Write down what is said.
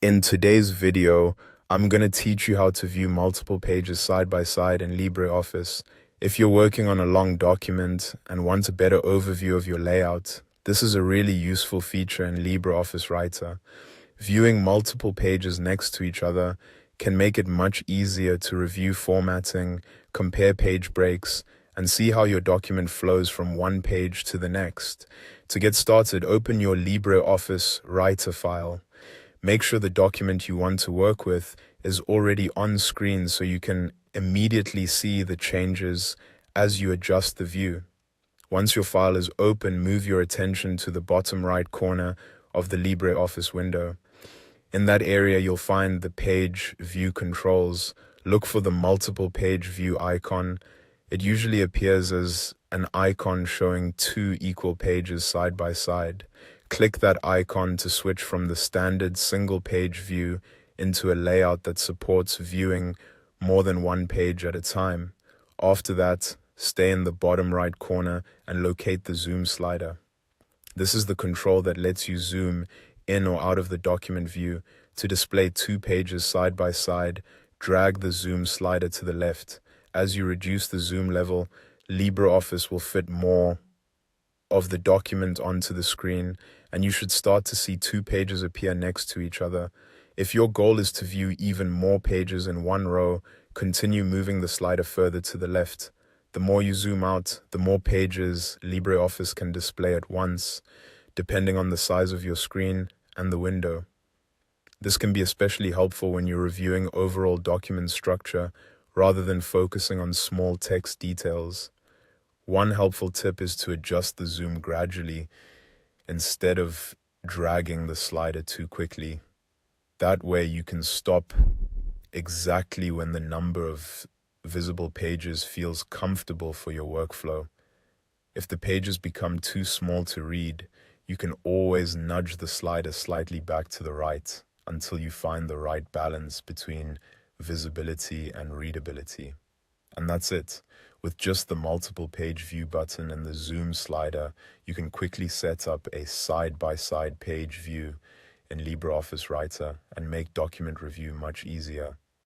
In today's video, I'm going to teach you how to view multiple pages side by side in LibreOffice. If you're working on a long document and want a better overview of your layout, this is a really useful feature in LibreOffice Writer. Viewing multiple pages next to each other can make it much easier to review formatting, compare page breaks, and see how your document flows from one page to the next. To get started, open your LibreOffice Writer file. Make sure the document you want to work with is already on screen so you can immediately see the changes as you adjust the view. Once your file is open, move your attention to the bottom right corner of the LibreOffice window. In that area, you'll find the page view controls. Look for the multiple page view icon. It usually appears as an icon showing two equal pages side by side. Click that icon to switch from the standard single page view into a layout that supports viewing more than one page at a time. After that, stay in the bottom right corner and locate the zoom slider. This is the control that lets you zoom in or out of the document view. To display two pages side by side, drag the zoom slider to the left. As you reduce the zoom level, LibreOffice will fit more of the document onto the screen, and you should start to see two pages appear next to each other. If your goal is to view even more pages in one row, continue moving the slider further to the left. The more you zoom out, the more pages LibreOffice can display at once, depending on the size of your screen and the window. This can be especially helpful when you're reviewing overall document structure rather than focusing on small text details. One helpful tip is to adjust the zoom gradually instead of dragging the slider too quickly. That way you can stop exactly when the number of visible pages feels comfortable for your workflow. If the pages become too small to read, you can always nudge the slider slightly back to the right until you find the right balance between visibility and readability. And that's it. With just the multiple page view button and the zoom slider, you can quickly set up a side-by-side page view in LibreOffice Writer and make document review much easier.